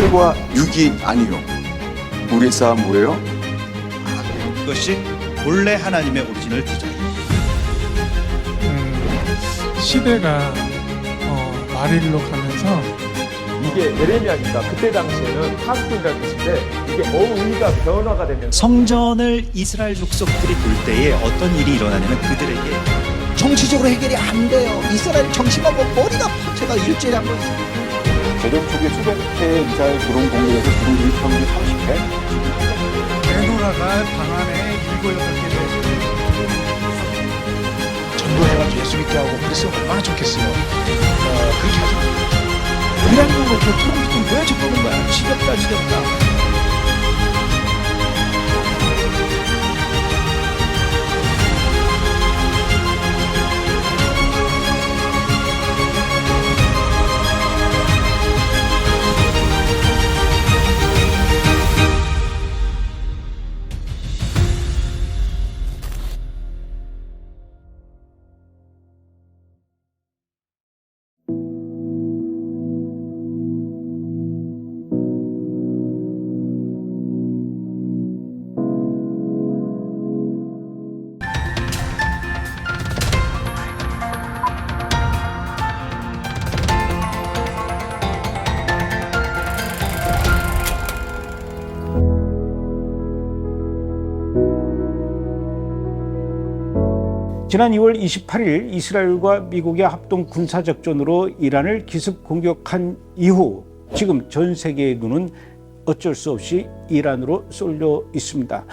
7과 6이 아니요. 우리 싸움 뭐예요? 이것이 본래 하나님의 오리지널 디자인. 시대가 말일로 가면서 이게 예레미야니까 그때 당시에는 한국이라는 뜻인데 이게 어휘가 변화가 되면서 성전을 이스라엘 족속들이 볼 때에 어떤 일이 일어나냐면 그들에게 정치적으로 해결이 안 돼요. 이스라엘 정치가 머리가 제가 일주일에 한 번. 제정 초기에 수백 회의 미사일 드론 공격에서 드론 일평균 30회. 내노라가 방 안에 7, 8개 전도해가지고 예수 믿게 하고 그랬으면 얼마나 좋겠어요. 그렇게 하지 마. 이란 거 트럼프는 왜 저러는 거야? 지겹다 지겹다. 지난 2월 28일 이스라엘과 미국의 합동 군사작전으로 이란을 기습 공격한 이후 지금 전 세계의 눈은 어쩔 수 없이 이란으로 쏠려 있습니다.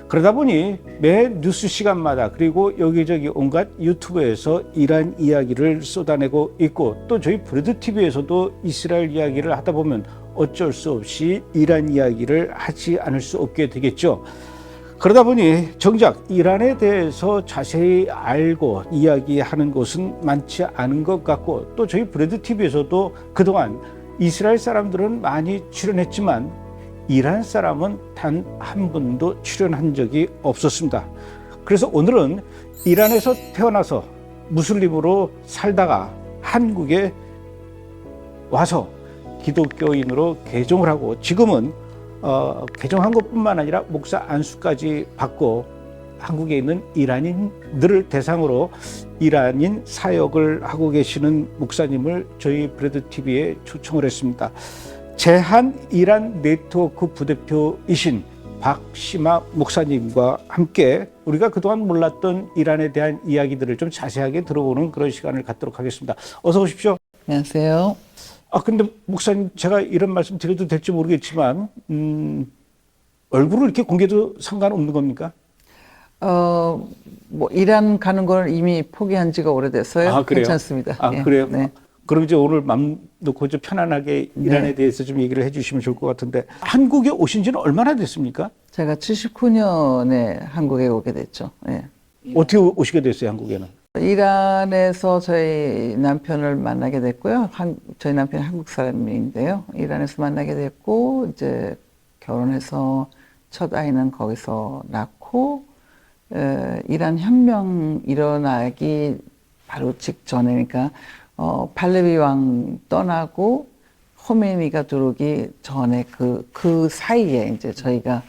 그러다 보니 매 뉴스 시간마다 그리고 여기저기 온갖 유튜브에서 이란 이야기를 쏟아내고 있고 또 저희 브레드TV에서도 이스라엘 이야기를 하다 보면 어쩔 수 없이 이란 이야기를 하지 않을 수 없게 되겠죠. 그러다 보니 정작 이란에 대해서 자세히 알고 이야기하는 곳은 많지 않은 것 같고 또 저희 브레드TV에서도 그동안 이스라엘 사람들은 많이 출연했지만 이란 사람은 단 한 번도 출연한 적이 없었습니다. 그래서 오늘은 이란에서 태어나서 무슬림으로 살다가 한국에 와서 기독교인으로 개종을 하고 지금은 개종한 것뿐만 아니라 목사 안수까지 받고 한국에 있는 이란인들을 대상으로 이란인 사역을 하고 계시는 목사님을 저희 브레드TV에 초청을 했습니다. 제한 이란 네트워크 부대표이신 박시마 목사님과 함께 우리가 그동안 몰랐던 이란에 대한 이야기들을 좀 자세하게 들어보는 그런 시간을 갖도록 하겠습니다. 어서 오십시오. 안녕하세요. 근데 목사님 제가 이런 말씀 드려도 될지 모르겠지만 얼굴을 이렇게 공개도 상관없는 겁니까? 뭐 이란 가는 걸 이미 포기한 지가 오래됐어요. 그래요? 괜찮습니다. 예. 그래요? 네. 그럼 이제 오늘 맘 놓고 좀 편안하게 이란에 대해서 좀 얘기를 해주시면 좋을 것 같은데 한국에 오신 지는 얼마나 됐습니까? 제가 79년에 한국에 오게 됐죠. 예. 어떻게 오시게 됐어요, 한국에는? 이란에서 저희 남편을 만나게 됐고요. 저희 남편이 한국 사람인데요. 이란에서 만나게 됐고 이제 결혼해서 첫 아이는 거기서 낳고 이란 혁명 일어나기 바로 직전에 그러니까 팔레비 왕 떠나고 호메니가 들어오기 전에 그 사이에 이제 저희가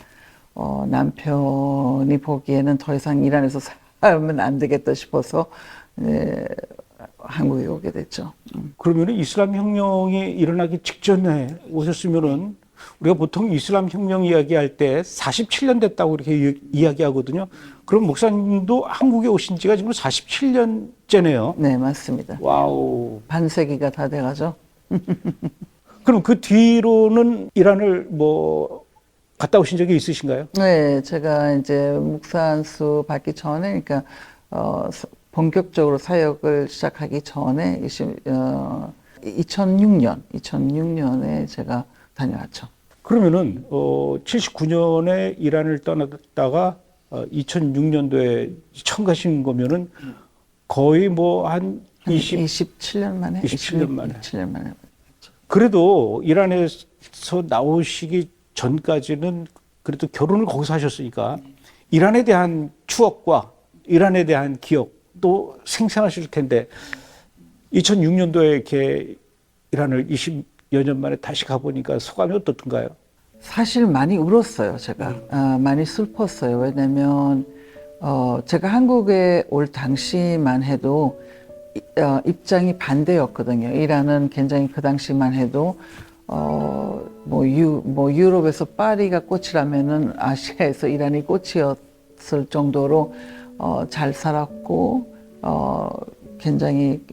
남편이 보기에는 더 이상 이란에서 살면 안 되겠다 싶어서 한국에 오게 됐죠. 그러면 이슬람 혁명이 일어나기 직전에 오셨으면은 우리가 보통 이슬람 혁명 이야기할 때 47년 됐다고 이렇게 이야기하거든요. 그럼 목사님도 한국에 오신 지가 지금 47년째네요. 네, 맞습니다. 와우. 반세기가 다 돼가죠. 그럼 그 뒤로는 이란을 갔다 오신 적이 있으신가요? 네, 제가 이제 목사 안수 받기 전에, 그러니까, 본격적으로 사역을 시작하기 전에, 2006년에 제가 다녀왔죠. 그러면은, 79년에 이란을 떠났다가, 2006년도에 처음 가신 거면은 거의 한 27년 만에? 27년 만에. 27년 만에. 그래도 이란에서 나오시기 전까지는 그래도 결혼을 거기서 하셨으니까 이란에 대한 추억과 이란에 대한 기억도 생생하실 텐데 2006년도에 이렇게 이란을 20여 년 만에 다시 가보니까 소감이 어떻던가요? 사실 많이 울었어요, 제가. 많이 슬펐어요. 왜냐면, 제가 한국에 올 당시만 해도, 입장이 반대였거든요. 이란은 굉장히 그 당시만 해도, 유럽에서 파리가 꽃이라면은 아시아에서 이란이 꽃이었을 정도로, 잘 살았고, 굉장히,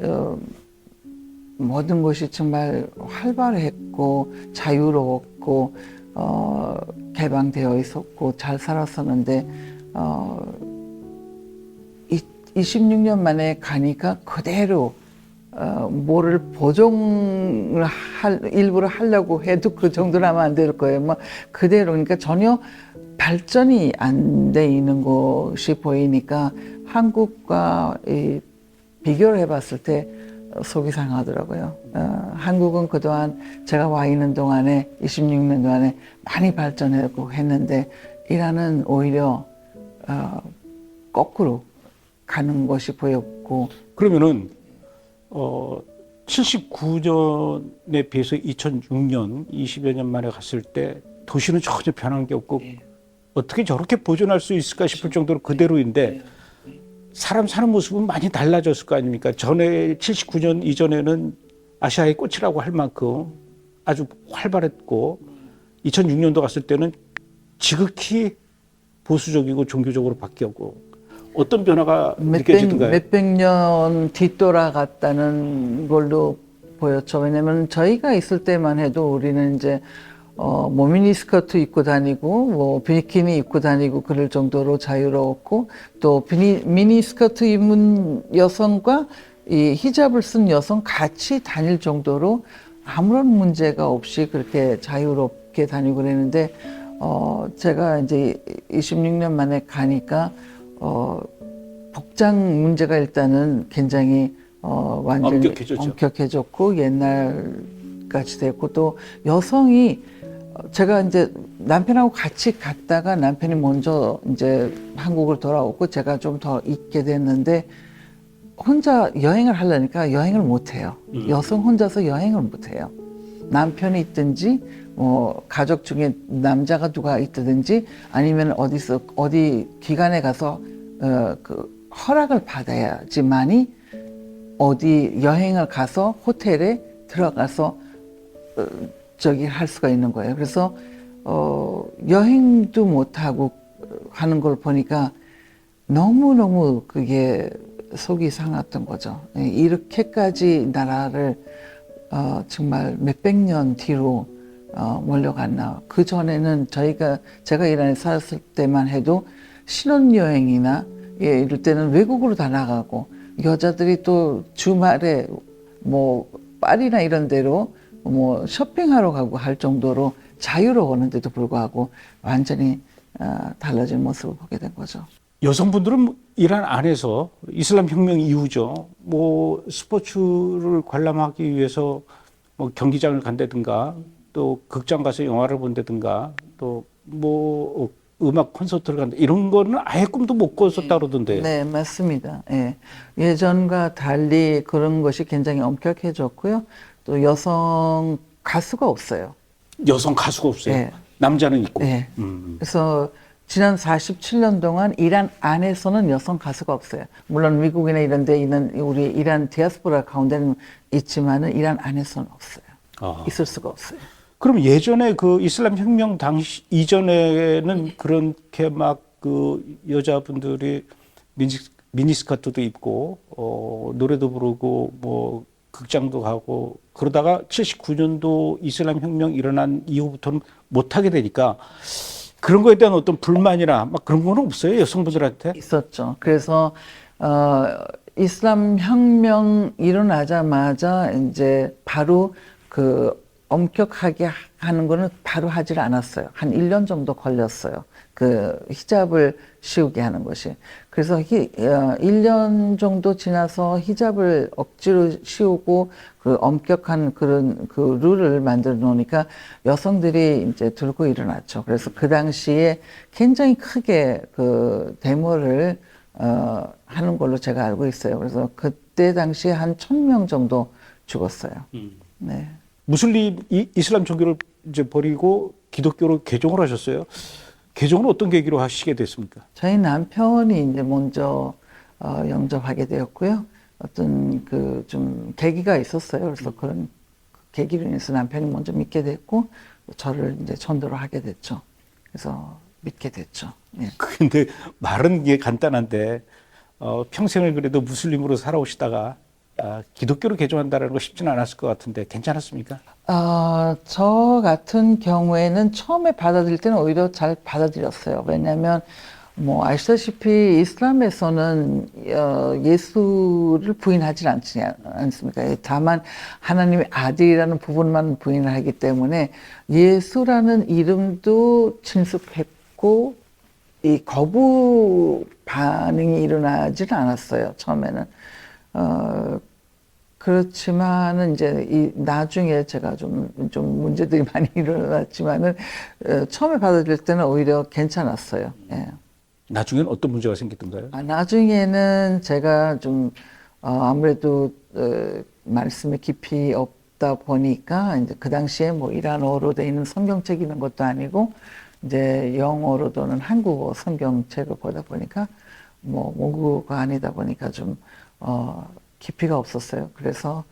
모든 것이 정말 활발했고, 자유로웠고, 개방되어 있었고 잘 살았었는데 26년 만에 가니까 그대로 뭐를 보정을 일부러 하려고 해도 그 정도는 하면 안 될 거예요. 뭐 그대로 그러니까 전혀 발전이 안 돼 있는 것이 보이니까 한국과 비교를 해봤을 때 속이 상하더라고요. 한국은 그동안 제가 와 있는 동안에 26년 동안에 많이 발전하고 했는데 이란은 오히려 거꾸로 가는 것이 보였고. 그러면은 79년에 비해서 2006년 20여 년 만에 갔을 때 도시는 전혀 변한 게 없고 어떻게 저렇게 보존할 수 있을까 싶을 정도로 그대로인데 사람 사는 모습은 많이 달라졌을 거 아닙니까? 전에 79년 이전에는 아시아의 꽃이라고 할 만큼 아주 활발했고 2006년도 갔을 때는 지극히 보수적이고 종교적으로 바뀌었고 어떤 변화가 느껴지던가요? 몇백 년 뒤돌아갔다는 걸로 보였죠. 왜냐면 저희가 있을 때만 해도 우리는 이제 미니스커트 입고 다니고 비키니 입고 다니고 그럴 정도로 자유로웠고 또 미니스커트 입은 여성과 이 히잡을 쓴 여성 같이 다닐 정도로 아무런 문제가 없이 그렇게 자유롭게 다니고 그랬는데 제가 이제 26년 만에 가니까 복장 문제가 일단은 굉장히 완전히 엄격해졌고 옛날같이 됐고 또 여성이 제가 이제 남편하고 같이 갔다가 남편이 먼저 이제 한국을 돌아오고 제가 좀 더 있게 됐는데 혼자 여행을 하려니까 여행을 못 해요. 여성 혼자서 여행을 못 해요. 남편이 있든지 가족 중에 남자가 누가 있든지 아니면 어디 기관에 가서 그 허락을 받아야지만이 어디 여행을 가서 호텔에 들어가서 저기 할 수가 있는 거예요. 그래서 여행도 못 하고 하는 걸 보니까 너무너무 그게 속이 상했던 거죠. 이렇게까지 나라를 정말 몇백 년 뒤로 몰려갔나. 그 전에는 제가 이란에 살았을 때만 해도 신혼여행이나 이럴 때는 외국으로 다 나가고 여자들이 또 주말에 파리나 이런 데로 쇼핑하러 가고 할 정도로 자유로웠는데도 불구하고 완전히 달라진 모습을 보게 된 거죠. 여성분들은 이란 안에서 이슬람 혁명 이후죠. 스포츠를 관람하기 위해서 경기장을 간다든가 또 극장 가서 영화를 본다든가 또 음악 콘서트를 간다 이런 거는 아예 꿈도 못 꿨었다 그러던데. 네, 맞습니다. 예. 예전과 달리 그런 것이 굉장히 엄격해졌고요. 또 여성 가수가 없어요. 여성 가수가 없어요. 네. 남자는 있고. 네. 그래서 지난 47년 동안 이란 안에서는 여성 가수가 없어요. 물론 미국이나 이런 데 있는 우리 이란 디아스포라 가운데는 있지만은 이란 안에서는 없어요. 있을 수가 없어요. 그럼 예전에 그 이슬람 혁명 당시 이전에는 그렇게 막 그 여자분들이 미니스커트도 입고 노래도 부르고 극장도 가고 그러다가 79년도 이슬람 혁명 일어난 이후부터는 못 하게 되니까 그런 거에 대한 어떤 불만이나 막 그런 건 없어요? 여성분들한테? 있었죠. 그래서 이슬람 혁명 일어나자마자 이제 바로 그 엄격하게 하는 거는 바로 하질 않았어요. 한 1년 정도 걸렸어요. 그 히잡을 씌우게 하는 것이. 그래서 1년 정도 지나서 히잡을 억지로 씌우고 그 엄격한 그런 그 룰을 만들어 놓으니까 여성들이 이제 들고 일어났죠. 그래서 그 당시에 굉장히 크게 그 데모를 하는 걸로 제가 알고 있어요. 그래서 그때 당시에 한 1000명 정도 죽었어요. 네. 무슬림 이슬람 종교를 이제 버리고 기독교로 개종을 하셨어요. 개종은 어떤 계기로 하시게 됐습니까? 저희 남편이 이제 먼저 영접하게 되었고요. 어떤 그 좀 계기가 있었어요. 그래서 그런 계기로 인해서 남편이 먼저 믿게 됐고 저를 이제 전도를 하게 됐죠. 그래서 믿게 됐죠. 예. 근데 말은 이게 간단한데 평생을 그래도 무슬림으로 살아오시다가 기독교로 개종한다는 거 쉽지는 않았을 것 같은데 괜찮았습니까? 저 같은 경우에는 처음에 받아들일 때는 오히려 잘 받아들였어요. 왜냐하면 뭐 아시다시피 이슬람에서는 예수를 부인하지 않습니까? 다만 하나님의 아들이라는 부분만 부인을 하기 때문에 예수라는 이름도 친숙했고 이 거부 반응이 일어나지는 않았어요. 처음에는. 그렇지만은 이제 나중에 제가 좀 문제들이 많이 일어났지만은 처음에 받아들일 때는 오히려 괜찮았어요. 예. 나중에는 어떤 문제가 생겼던가요? 나중에는 제가 좀 아무래도 말씀에 깊이 없다 보니까 이제 그 당시에 뭐 이란어로 돼 있는 성경책 있는 것도 아니고 이제 영어로 또는 한국어 성경책을 보다 보니까 뭐 모국어가 아니다 보니까 좀 깊이가 없었어요. 그래서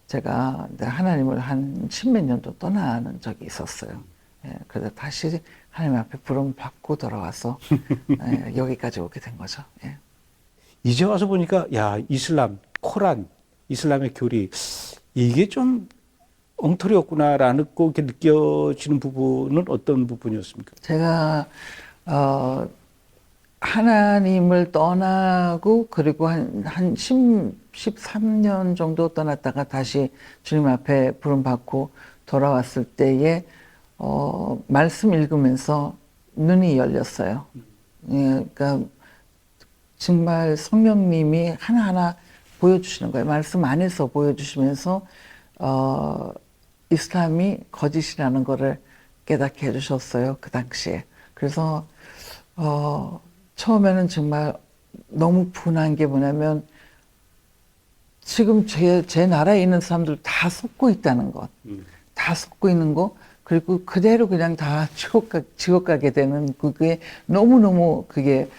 제가 하나님을 한 10몇 년도 떠나는 적이 있었어요. 예, 그래서 다시 하나님 앞에 부름 받고 돌아와서 예, 여기까지 오게 된 거죠. 예. 이제 와서 보니까 야 이슬람, 코란, 이슬람의 교리 이게 좀 엉터리였구나라는 거 이렇게 느껴지는 부분은 어떤 부분이었습니까? 제가 하나님을 떠나고 그리고 한 13년 정도 떠났다가 다시 주님 앞에 부름 받고 돌아왔을 때에 말씀 읽으면서 눈이 열렸어요. 예, 그러니까 정말 성령님이 하나하나 보여주시는 거예요. 말씀 안에서 보여주시면서 이슬람이 거짓이라는 거를 깨닫게 해주셨어요. 그 당시에. 그래서 처음에는 정말 너무 분한 게 뭐냐면 지금 제 나라에 있는 사람들 다 속고 있다는 것. 다 속고 있는 거. 그리고 그대로 그냥 다 지옥 가게 되는 그게 너무너무 그게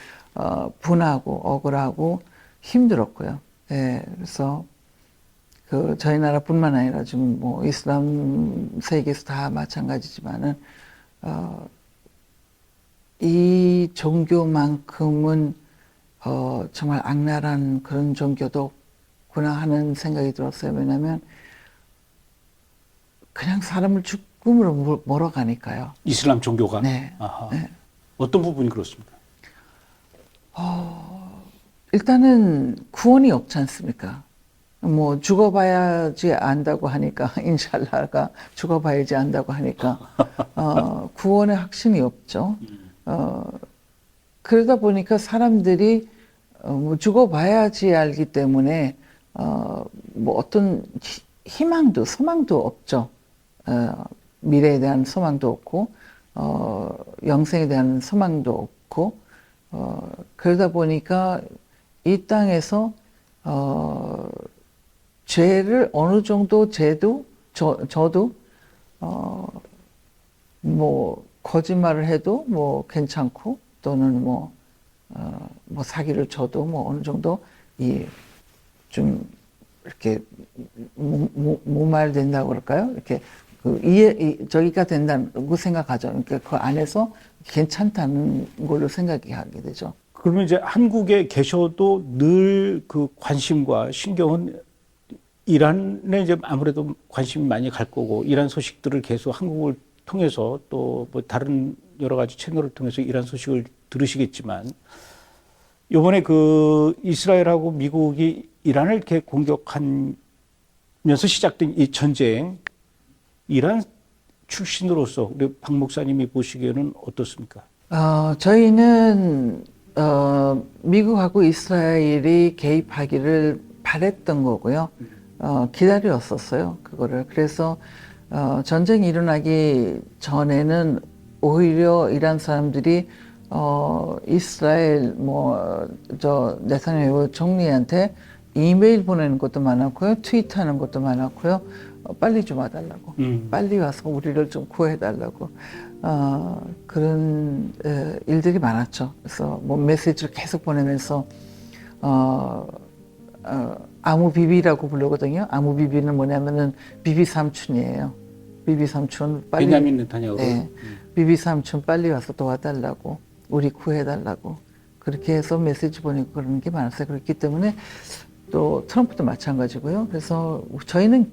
분하고 억울하고 힘들었고요. 예, 그래서 그 저희 나라뿐만 아니라 지금 뭐 이슬람 세계에서 다 마찬가지지만은 이 종교만큼은 정말 악랄한 그런 종교도 없구나 하는 생각이 들었어요. 왜냐하면 그냥 사람을 죽음으로 몰아가니까요. 이슬람 종교가? 네. 아하. 네. 어떤 부분이 그렇습니까? 일단은 구원이 없지 않습니까? 뭐 죽어봐야지 안다고 하니까 인샬라가 죽어봐야지 안다고 하니까 구원의 확신이 없죠. 그러다 보니까 사람들이 뭐 죽어봐야지 알기 때문에 뭐 어떤 희망도 소망도 없죠. 미래에 대한 소망도 없고 영생에 대한 소망도 없고 그러다 보니까 이 땅에서 죄를 어느 정도 저도 뭐 거짓말을 해도 뭐 괜찮고 또는 뭐 사기를 쳐도 뭐 어느 정도 좀 이렇게 무말된다고 그럴까요? 이렇게 저기가 된다고 생각하죠. 그러니까 그 안에서 괜찮다는 걸로 생각하게 되죠. 그러면 이제 한국에 계셔도 늘 그 관심과 신경은 이란에 이제 아무래도 관심이 많이 갈 거고 이란 소식들을 계속 한국을 통해서 또 뭐 다른 여러 가지 채널을 통해서 이란 소식을 들으시겠지만 이번에 그 이스라엘하고 미국이 이란을 이렇게 공격하면서 시작된 이 전쟁 이란 출신으로서 우리 박 목사님이 보시기에는 어떻습니까? 저희는 미국하고 이스라엘이 개입하기를 바랬던 거고요. 기다렸었어요. 그거를. 그래서 전쟁이 일어나기 전에는 오히려 이란 사람들이 이스라엘 네타냐후 총리한테 이메일 보내는 것도 많았고요. 트위터하는 것도 많았고요. 빨리 좀 와달라고. 빨리 와서 우리를 좀 구해달라고. 그런 일들이 많았죠. 그래서 뭐 메시지를 계속 보내면서 아무비비라고 부르거든요. 아무비비는 뭐냐면은 비비 삼촌이에요. 비비 삼촌 빨리. 베냐민 네타냐후. 네. 비비 삼촌 빨리 와서 도와달라고. 우리 구해달라고. 그렇게 해서 메시지 보내고 그러는 게 많았어요. 그렇기 때문에 또 트럼프도 마찬가지고요. 그래서 저희는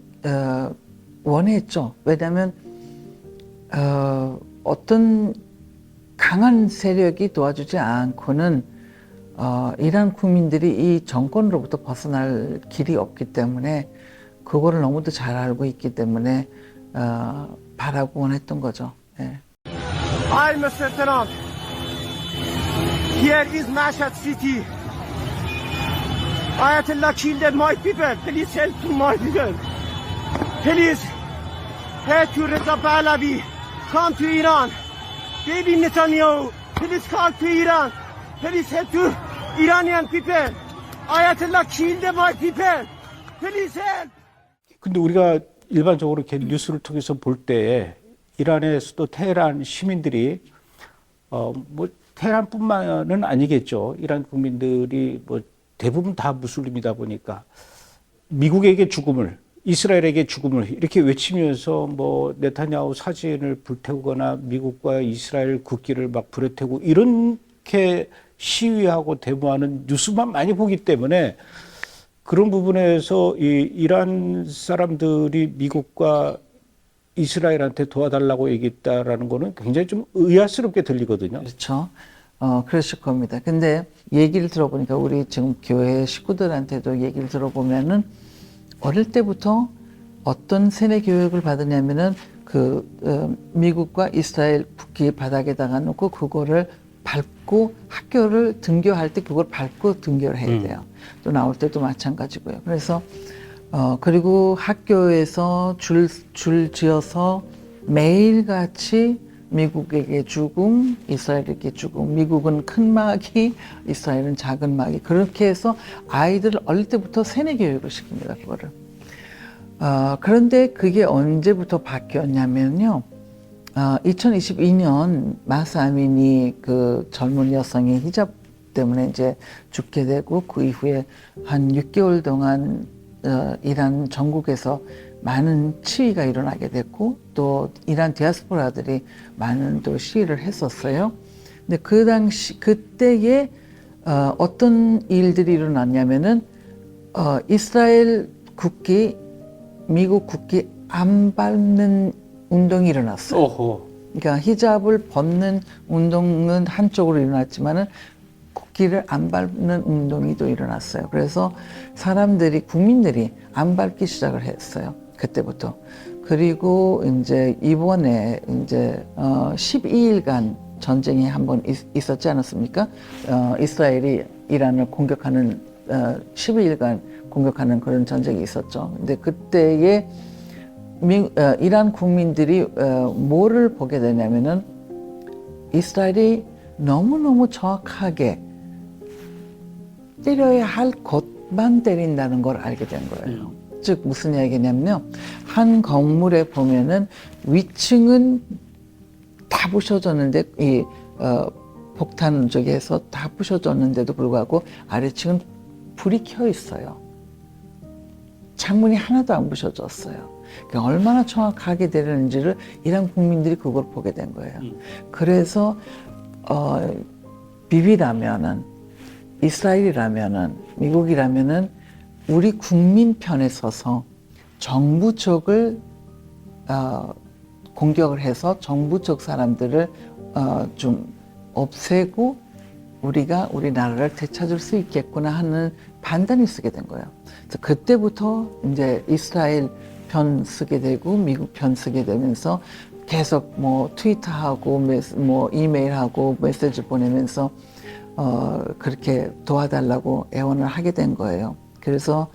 원했죠. 왜냐하면 어떤 강한 세력이 도와주지 않고는 이란 국민들이 이 정권으로부터 벗어날 길이 없기 때문에 그거를 너무도 잘 알고 있기 때문에 바라고 원했던 거죠. 네. Hi, Mr. Trump. Here is Mashhad city. Ayatollah killed my people. Please help to my people. Please head to Reza Pahlavi. Come to Iran. Baby Netanyahu. Please come to Iran. Please help to Iranian people. Ayatollah killed my people. Please help. 근데 우리가 일반적으로 이렇게 뉴스를 통해서 볼 때 이란의 수도 테헤란 시민들이 뭐 테헤란뿐만은 아니겠죠. 이란 국민들이 뭐 대부분 다 무슬림이다 보니까 미국에게 죽음을, 이스라엘에게 죽음을 이렇게 외치면서 뭐 네타냐후 사진을 불태우거나 미국과 이스라엘 국기를 막 불에 태우고 이렇게 시위하고 데모하는 뉴스만 많이 보기 때문에 그런 부분에서 이 이란 사람들이 미국과 이스라엘한테 도와달라고 얘기했다라는 거는 굉장히 좀 의아스럽게 들리거든요. 그렇죠. 그러실 겁니다. 근데 얘기를 들어보니까 우리 지금 교회 식구들한테도 얘기를 들어보면은 어릴 때부터 어떤 세뇌 교육을 받으냐면은 미국과 이스라엘 국기 바닥에다가 놓고 그거를 밟고 학교를 등교할 때 그걸 밟고 등교를 해야 돼요. 또 나올 때도 마찬가지고요. 그래서 그리고 학교에서 줄 지어서 매일같이 미국에게 죽음, 이스라엘에게 죽음, 미국은 큰 마귀, 이스라엘은 작은 마귀. 그렇게 해서 아이들을 어릴 때부터 세뇌 교육을 시킵니다, 그거를. 그런데 그게 언제부터 바뀌었냐면요. 2022년 마사 아미니 그 젊은 여성이 히잡 때문에 이제 죽게 되고 그 이후에 한 6개월 동안 이란 전국에서 많은 시위가 일어나게 됐고 또 이란 디아스포라들이 많은 또 시위를 했었어요. 근데 그 당시 그때에 어떤 일들이 일어났냐면은 이스라엘 국기, 미국 국기 안 밟는 운동이 일어났어요. 어허. 그러니까 히잡을 벗는 운동은 한쪽으로 일어났지만은 국기를 안 밟는 운동이 또 일어났어요. 그래서 사람들이, 국민들이 안 밟기 시작을 했어요. 그때부터. 그리고 이제 이번에 이제 12일간 전쟁이 한번 있었지 않았습니까? 이스라엘이 이란을 공격하는 12일간 공격하는 그런 전쟁이 있었죠. 근데 그때에 이란 국민들이 뭐를 보게 되냐면은 이스라엘이 너무너무 정확하게 때려야 할 곳만 때린다는 걸 알게 된 거예요. 즉 무슨 이야기냐면요. 한 건물에 보면은 위층은 다 부셔졌는데 이 폭탄 쪽에서 다 부셔졌는데도 불구하고 아래층은 불이 켜 있어요. 창문이 하나도 안 부셔졌어요. 그러니까 얼마나 정확하게 되는지를 이란 국민들이 그걸 보게 된 거예요. 그래서 비비라면은 이스라엘이라면은 미국이라면은 우리 국민 편에 서서 정부 쪽을 공격을 해서 정부 쪽 사람들을 좀 없애고 우리가 우리나라를 되찾을 수 있겠구나 하는 판단이 쓰게 된 거예요. 그래서 그때부터 이제 이스라엘 편 쓰게 되고 미국 편 쓰게 되면서 계속 뭐 트위터하고 뭐 이메일하고 메시지 보내면서 그렇게 도와달라고 애원을 하게 된 거예요. 그래서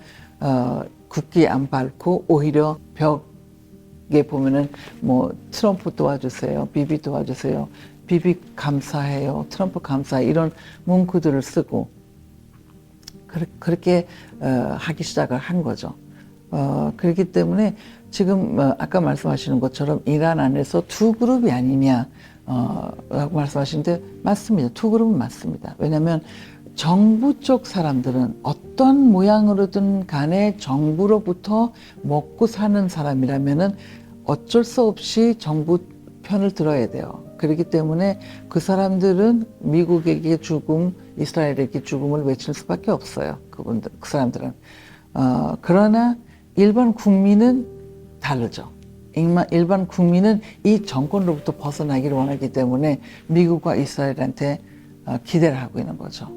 국기 안 밟고 오히려 벽에 보면은 뭐 트럼프 도와주세요, 비비 도와주세요, 비비 감사해요, 트럼프 감사해 이런 문구들을 쓰고 그렇게 하기 시작을 한 거죠. 그렇기 때문에 지금 아까 말씀하시는 것처럼 이란 안에서 두 그룹이 아니냐 라고 말씀하시는데 맞습니다. 두 그룹은 맞습니다. 왜냐하면 정부 쪽 사람들은 어떤 모양으로든 간에 정부로부터 먹고 사는 사람이라면은 어쩔 수 없이 정부 편을 들어야 돼요. 그렇기 때문에 그 사람들은 미국에게 죽음, 이스라엘에게 죽음을 외칠 수밖에 없어요. 그 사람들은. 그러나 일반 국민은 다르죠. 일반 국민은 이 정권으로부터 벗어나기를 원하기 때문에 미국과 이스라엘한테 기대를 하고 있는 거죠.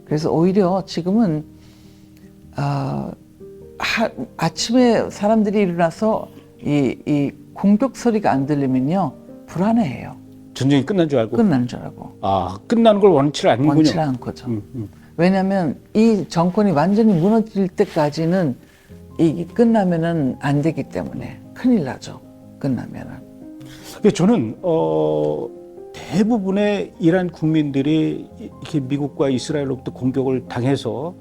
그래서 오히려 지금은 아침에 사람들이 일어나서 이 공격 소리가 안 들리면요 불안해해요. 전쟁이 끝난 줄 알고. 끝나는 줄 알고. 끝나는 걸 원치 않는군요. 원치 않고죠. 왜냐하면 이 정권이 완전히 무너질 때까지는 이게 끝나면은 안 되기 때문에 큰일 나죠. 끝나면은. 저는 대부분의 이란 국민들이 이렇게 미국과 이스라엘로부터 공격을 당해서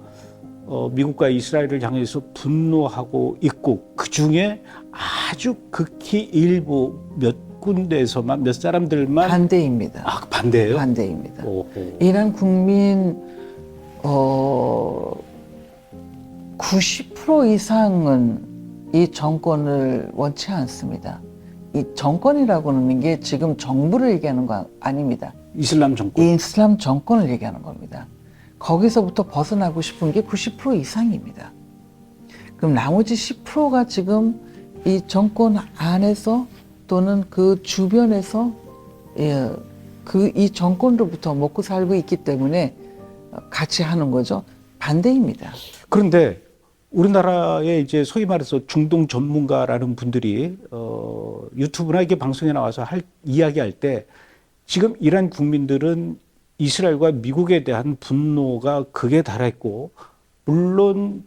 미국과 이스라엘을 향해서 분노하고 있고 그 중에 아주 극히 일부 몇 군데에서만 몇 사람들만 반대입니다. 반대예요? 반대입니다. 오호. 이란 국민 90% 이상은 이 정권을 원치 않습니다. 이 정권이라고 하는 게 지금 정부를 얘기하는 거 아닙니다. 이슬람 정권. 이슬람 정권을 얘기하는 겁니다. 거기서부터 벗어나고 싶은 게 90% 이상입니다. 그럼 나머지 10%가 지금 이 정권 안에서 또는 그 주변에서 이 정권으로부터 먹고 살고 있기 때문에 같이 하는 거죠. 반대입니다. 그런데 우리나라의 이제 소위 말해서 중동 전문가라는 분들이 유튜브나 이렇게 방송에 나와서 이야기할 때 지금 이란 국민들은 이스라엘과 미국에 대한 분노가 극에 달했고 물론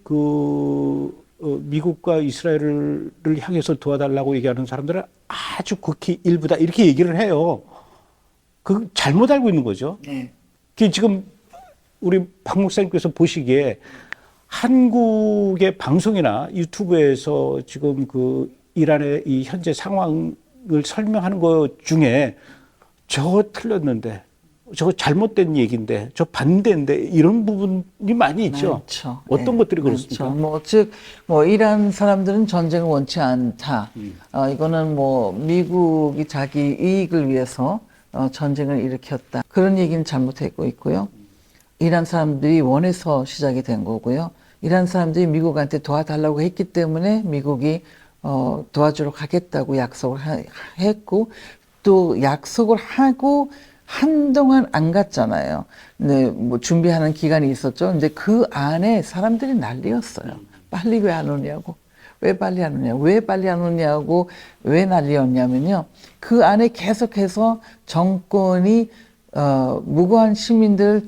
미국과 이스라엘을 향해서 도와달라고 얘기하는 사람들은 아주 극히 일부다 이렇게 얘기를 해요. 그 잘못 알고 있는 거죠. 네. 그게 지금 우리 박 목사님께서 보시기에 한국의 방송이나 유튜브에서 지금 그 이란의 이 현재 상황을 설명하는 것 중에 저거 틀렸는데, 저거 잘못된 얘기인데, 저 반대인데 이런 부분이 많이 있죠. 많죠. 어떤 것들이 그렇습니까? 즉 이란 사람들은 전쟁을 원치 않다. 이거는 미국이 자기 이익을 위해서 전쟁을 일으켰다. 그런 얘기는 잘못하고 있고요. 이란 사람들이 원해서 시작이 된 거고요. 이란 사람들이 미국한테 도와달라고 했기 때문에 미국이 도와주러 가겠다고 약속을 했고 또 약속을 하고 한동안 안 갔잖아요. 네, 준비하는 기간이 있었죠. 근데 그 안에 사람들이 난리였어요. 빨리 왜 안 오냐고. 왜 빨리 안 오냐. 왜 빨리 안 오냐고. 왜 난리였냐면요. 그 안에 계속해서 정권이 무고한 시민들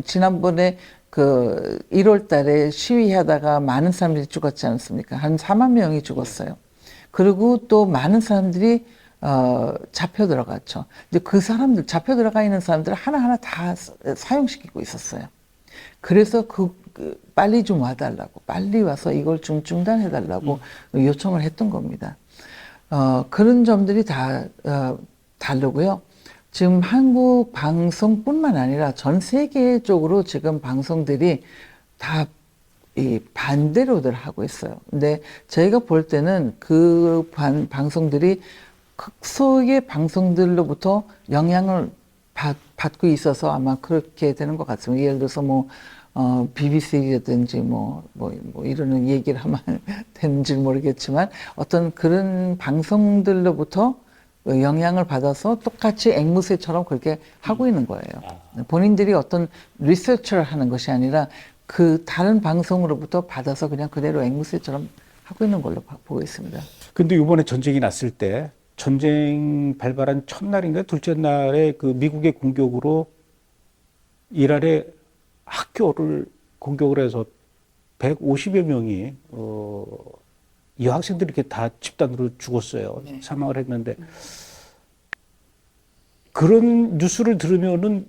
지난번에 1월 달에 시위하다가 많은 사람들이 죽었지 않습니까? 한 4만 명이 죽었어요. 그리고 또 많은 사람들이 잡혀 들어갔죠. 근데 그 사람들, 잡혀 들어가 있는 사람들 하나하나 다 사용시키고 있었어요. 그래서 빨리 좀 와달라고, 빨리 와서 이걸 좀 중단해달라고 요청을 했던 겁니다. 그런 점들이 다 다르고요. 지금 한국 방송뿐만 아니라 전 세계적으로 지금 방송들이 다 이 반대로들 하고 있어요. 근데 저희가 볼 때는 그 방송들이 극소의 방송들로부터 영향을 받고 있어서 아마 그렇게 되는 것 같습니다. 예를 들어서 BBC라든지 이러는 얘기를 하면 되는지 모르겠지만 어떤 그런 방송들로부터 영향을 받아서 똑같이 앵무새처럼 그렇게 하고 있는 거예요. 본인들이 어떤 리서치를 하는 것이 아니라 그 다른 방송으로부터 받아서 그냥 그대로 앵무새처럼 하고 있는 걸로 보고 있습니다. 근데 이번에 전쟁이 났을 때 전쟁 발발한 첫날인가 둘째 날에 그 미국의 공격으로 이란의 학교를 공격을 해서 150여 명이 여학생들이 이렇게 다 집단으로 죽었어요. 네. 사망을 했는데 그런 뉴스를 들으면은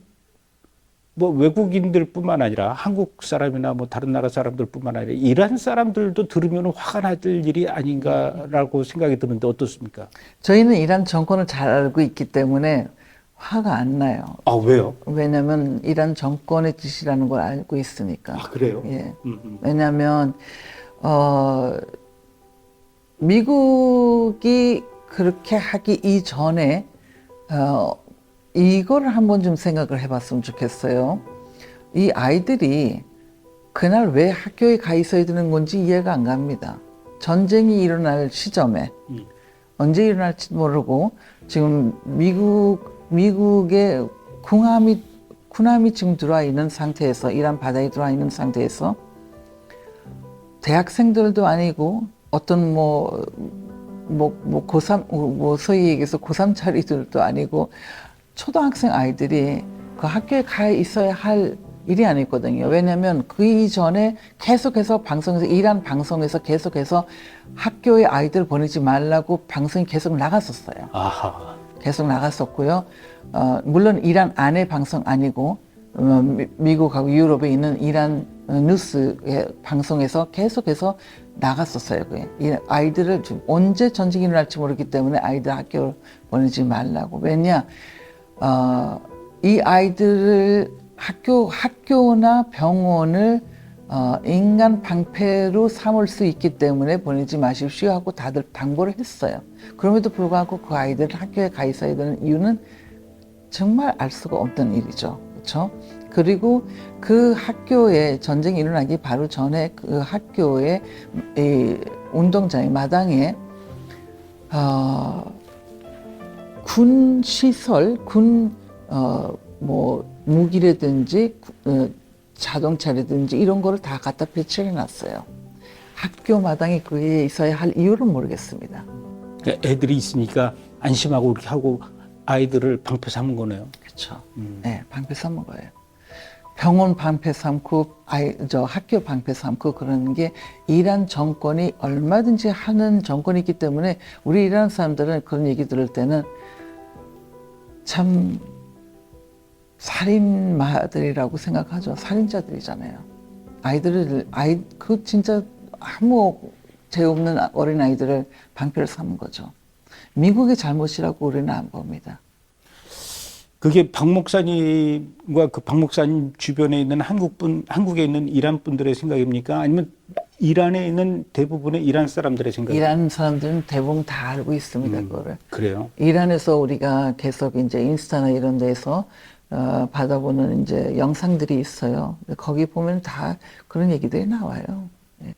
뭐 외국인들뿐만 아니라 한국 사람이나 뭐 다른 나라 사람들뿐만 아니라 이란 사람들도 들으면 화가 날 일이 아닌가라고 생각이 드는데 어떻습니까? 저희는 이란 정권을 잘 알고 있기 때문에 화가 안 나요. 아, 왜요? 왜냐하면 이란 정권의 뜻이라는 걸 알고 있으니까. 아, 그래요? 예. 왜냐하면 미국이 그렇게 하기 이전에 이거를 한번 좀 생각을 해봤으면 좋겠어요. 이 아이들이 그날 왜 학교에 가 있어야 되는 건지 이해가 안 갑니다. 전쟁이 일어날 시점에 언제 일어날지 모르고 지금 미국의 군함이 지금 들어와 있는 상태에서 이란 바다에 들어와 있는 상태에서 대학생들도 아니고 어떤 고3 소위 얘기해서 고3짜리들도 아니고 초등학생 아이들이 그 학교에 가 있어야 할 일이 아니거든요. 왜냐하면 그 이전에 계속해서 방송에서 이란 방송에서 계속해서 학교에 아이들 보내지 말라고 방송이 계속 나갔었어요. 아하. 계속 나갔었고요. 물론 이란 안에 방송 아니고 미국하고 유럽에 있는 이란 뉴스의 방송에서 계속해서 나갔었어요. 이 아이들을 지금 언제 전쟁이 일어날지 모르기 때문에 아이들 학교를 보내지 말라고. 왜냐? 이 아이들을 학교나 병원을 인간 방패로 삼을 수 있기 때문에 보내지 마십시오 하고 다들 당부를 했어요. 그럼에도 불구하고 그 아이들 학교에 가 있어야 되는 이유는 정말 알 수가 없던 일이죠. 그렇죠? 그리고 그 학교에 전쟁이 일어나기 바로 전에 그 학교의 운동장의 마당에 군 시설, 무기라든지 자동차라든지 이런 거를 다 갖다 배치해 놨어요. 학교 마당에 그게 있어야 할 이유를 모르겠습니다. 그러니까 애들이 있으니까 안심하고 이렇게 하고 아이들을 방패 삼은 거네요. 그렇죠. 네, 방패 삼은 거예요. 병원 방패 삼고 학교 방패 삼고 그러는 게 이란 정권이 얼마든지 하는 정권이기 때문에 우리 이란 사람들은 그런 얘기 들을 때는 참 살인마들이라고 생각하죠. 살인자들이잖아요. 그 진짜 아무 죄 없는 어린 아이들을 방패를 삼은 거죠. 미국의 잘못이라고 우리는 안 봅니다. 그게 박 목사님과 그 박 목사님 주변에 있는 한국에 있는 이란 분들의 생각입니까? 아니면 이란에 있는 대부분의 이란 사람들의 생각입니까? 이란 사람들은 대부분 다 알고 있습니다, 그거를. 그래요? 이란에서 우리가 계속 이제 인스타나 이런 데서 받아보는 이제 영상들이 있어요. 거기 보면 다 그런 얘기들이 나와요. 네.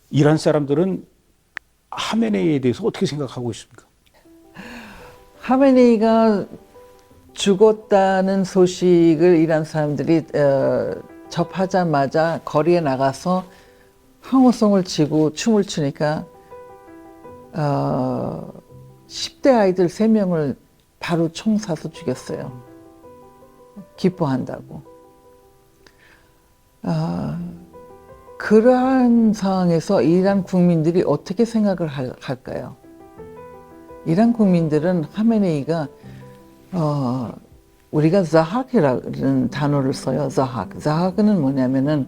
이란 사람들은 하메네이에 대해서 어떻게 생각하고 있습니까? 하메네이가 죽었다는 소식을 이란 사람들이 접하자마자 거리에 나가서 황호성을 치고 춤을 추니까 10대 아이들 3명을 바로 총 쏴서 죽였어요. 기뻐한다고. 그러한 상황에서 이란 국민들이 어떻게 생각을 할까요? 이란 국민들은 하메네이가 우리가 자학이라는 단어를 써요. 자학은 뭐냐면은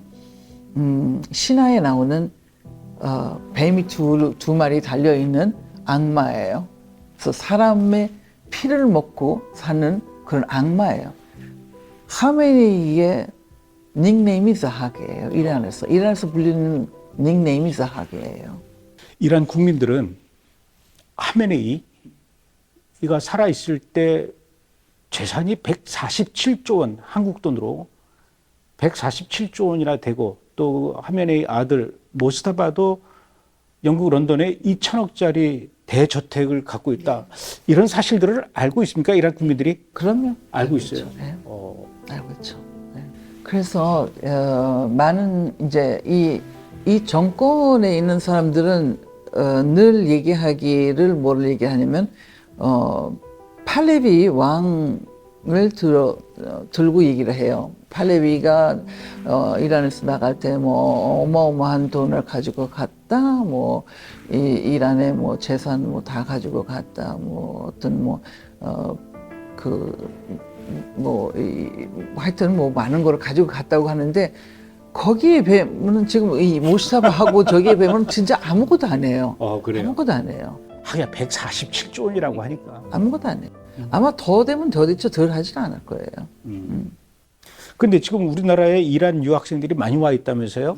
신화에 나오는 뱀이 두 마리 달려 있는 악마예요. 그래서 사람의 피를 먹고 사는 그런 악마예요. 하메네이의 닉네임이 자학이에요. 이란에서 불리는 닉네임이 자학이에요. 이란 국민들은 하메네이가 살아있을 때 재산이 147조 원, 한국 돈으로 147조 원이나 되고, 또 하메네이 아들 모스타바도 영국 런던에 2천억짜리 대저택을 갖고 있다. 이런 사실들을 알고 있습니까? 이란 국민들이? 그럼요. 알고 있어요. 네. 알고 있죠. 네. 그래서 많은 이제 이 정권에 있는 사람들은 늘 얘기하기를 뭐를 얘기하냐면 팔레비 왕을 들고 얘기를 해요. 팔레비가 이란에서 나갈 때 뭐 어마어마한 돈을 가지고 갔다, 뭐 이란의 뭐 재산 뭐 다 가지고 갔다, 뭐 어떤 하여튼 뭐 많은 거를 가지고 갔다고 하는데 거기에 뵈면 지금 이 모시사바하고 저기에 뵈면 진짜 아무것도 안 해요. 그래요? 아무것도 안 해요. 하긴 147조 원이라고 하니까. 아무것도 안 해요. 아마 더 되면 더 됐죠. 덜 하지는 않을 거예요. 근데 지금 우리나라에 이란 유학생들이 많이 와 있다면서요?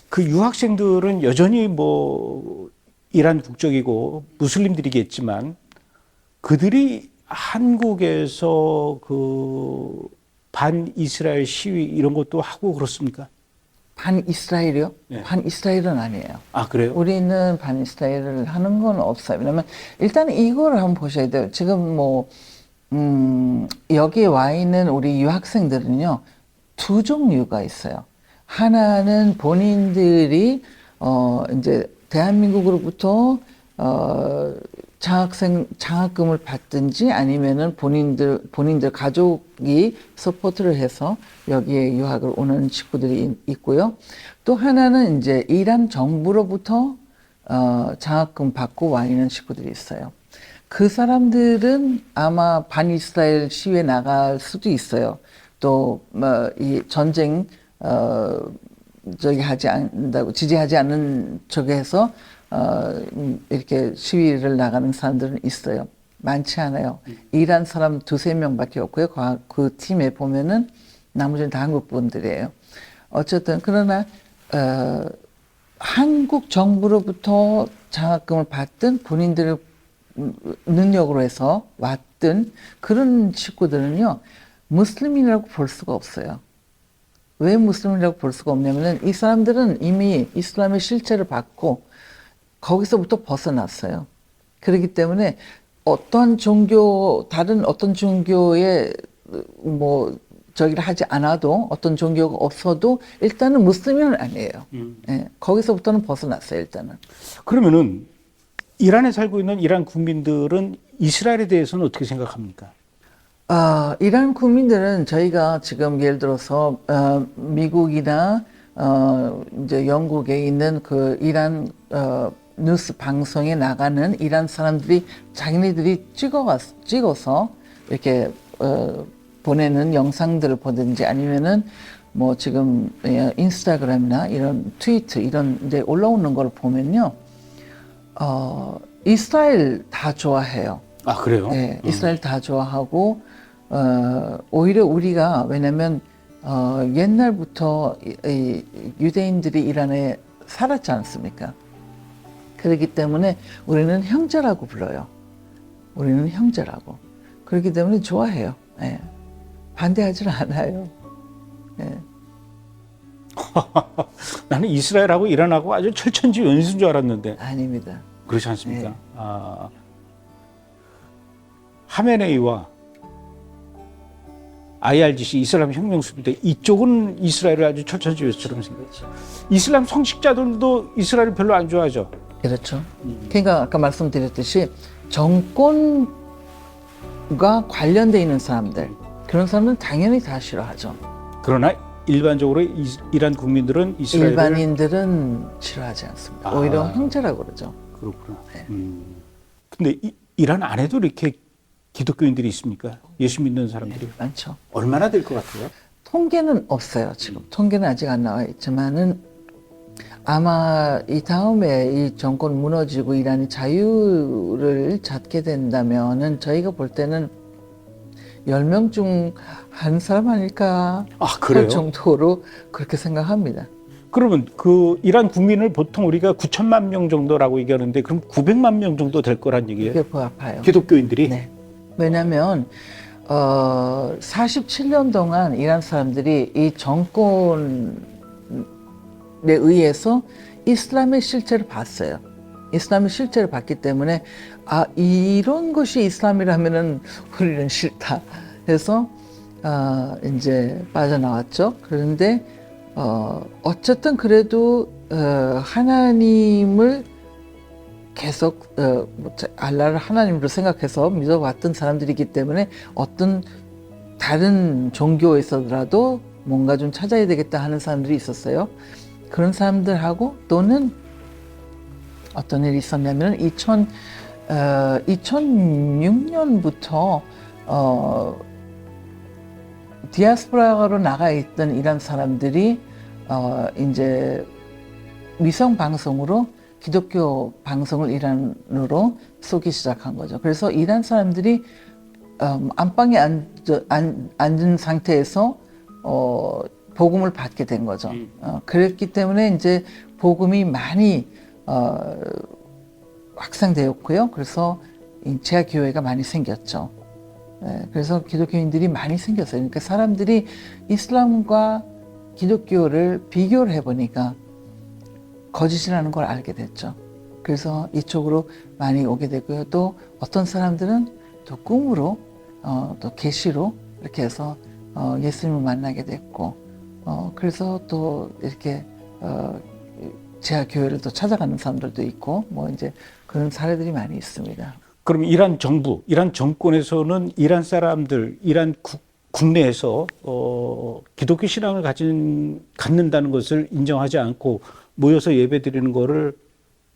그 유학생들은 여전히 뭐 이란 국적이고 무슬림들이겠지만 그들이 한국에서 그 반이스라엘 시위 이런 것도 하고 그렇습니까? 반이스라엘이요? 네. 반이스라엘은 아니에요. 아, 그래요? 우리는 반이스라엘을 하는 건 없어요. 왜냐면 일단 이거를 한번 보셔야 돼요. 지금 여기에 와 있는 우리 유학생들은요, 두 종류가 있어요. 하나는 본인들이 이제 대한민국으로부터 장학금을 받든지 아니면은 본인들 가족이 서포트를 해서 여기에 유학을 오는 친구들이 있고요. 또 하나는 이제 이란 정부로부터 장학금 받고 와 있는 친구들이 있어요. 그 사람들은 아마 반이스라엘 시위에 나갈 수도 있어요. 또 이 전쟁 지지하지 않는 쪽에서 이렇게 시위를 나가는 사람들은 있어요. 많지 않아요. 이란 사람 2-3명밖에 없고요. 그 팀에 보면은 나머지는 다 한국 분들이에요. 어쨌든 그러나 한국 정부로부터 장학금을 받든 본인들의 능력으로 해서 왔든 그런 식구들은요, 무슬림이라고 볼 수가 없어요. 왜 무슬림이라고 볼 수가 없냐면은 이 사람들은 이미 이슬람의 실체를 받고 거기서부터 벗어났어요. 그렇기 때문에 다른 어떤 종교에 저기를 하지 않아도 어떤 종교가 없어도 일단은 무슬림은 아니에요. 예, 거기서부터는 벗어났어요, 일단은. 그러면은 이란에 살고 있는 이란 국민들은 이스라엘에 대해서는 어떻게 생각합니까? 이란 국민들은 저희가 지금 예를 들어서 미국이나 이제 영국에 있는 그 이란 뉴스 방송에 나가는 이란 사람들이 자기네들이 찍어서 이렇게 보내는 영상들을 보든지 아니면은 뭐 지금 인스타그램이나 이런 트위터 이런 데 올라오는 걸 보면요, 이스라엘 다 좋아해요. 아, 그래요? 네, 이스라엘 다 좋아하고 오히려 우리가 왜냐면 옛날부터 이 유대인들이 이란에 살았지 않습니까? 그렇기 때문에 우리는 형제라고 불러요. 우리는 형제라고. 그렇기 때문에 좋아해요. 네. 반대하지는 않아요. 네. 나는 이스라엘하고 이란하고 아주 철천지 연수인 줄 알았는데. 아닙니다. 그렇지 않습니까? 네. 하메네이와 IRGC 이슬람 혁명수비대 이쪽은 이스라엘을 아주 철천지휘처럼 생겼죠. 이슬람 성직자들도 이스라엘을 별로 안 좋아하죠. 그렇죠. 그러니까 아까 말씀드렸듯이 정권과 관련돼 있는 사람들, 그런 사람은 당연히 다 싫어하죠. 그러나 일반적으로 이란 국민들은 이스라엘을 일반인들은 싫어하지 않습니다. 오히려 형제라고 그러죠. 그렇구나. 네. 근데 이란 안에도 이렇게 기독교인들이 있습니까? 예수 믿는 사람들이? 네, 많죠. 얼마나 될 것 같아요? 통계는 없어요. 지금 통계는 아직 안 나와 있지만은 아마 이 다음에 이 정권 무너지고 이란이 자유를 찾게 된다면은 저희가 볼 때는 10명 중 한 사람 아닐까 할 정도로 그렇게 생각합니다. 그러면 그 이란 국민을 보통 우리가 9천만 명 정도라고 얘기하는데 그럼 900만 명 정도 될 거란 얘기예요? 그게 부합해요. 기독교인들이? 네. 왜냐하면 47년 동안 이란 사람들이 이 정권에 의해서 이슬람의 실체를 봤어요. 이슬람의 실체를 봤기 때문에 이런 것이 이슬람이라면은 우리는 싫다 해서 이제 빠져나왔죠. 그런데 어쨌든 그래도 하나님을 계속 알라를 하나님으로 생각해서 믿어왔던 사람들이기 때문에 어떤 다른 종교에서라도 뭔가 좀 찾아야 되겠다 하는 사람들이 있었어요. 그런 사람들하고 또는 어떤 일이 있었냐면 2006년부터 디아스포라로 나가 있던 이란 사람들이 이제 위성 방송으로 기독교 방송을 이란으로 쏘기 시작한 거죠. 그래서 이란 사람들이 안방에 앉은 상태에서 복음을 받게 된 거죠. 그랬기 때문에 이제 복음이 많이 확산되었고요. 그래서 지하 교회가 많이 생겼죠. 그래서 기독교인들이 많이 생겼어요. 그러니까 사람들이 이슬람과 기독교를 비교를 해보니까 거짓이라는 걸 알게 됐죠. 그래서 이쪽으로 많이 오게 되고요. 또 어떤 사람들은 또 꿈으로 또 계시로 이렇게 해서 예수님을 만나게 됐고 그래서 또 이렇게 지하 교회를 또 찾아가는 사람들도 있고 뭐 이제 그런 사례들이 많이 있습니다. 그럼 이란 정부, 이란 정권에서는 이란 사람들, 이란 국내에서 기독교 신앙을 갖는다는 것을 인정하지 않고 모여서 예배 드리는 거를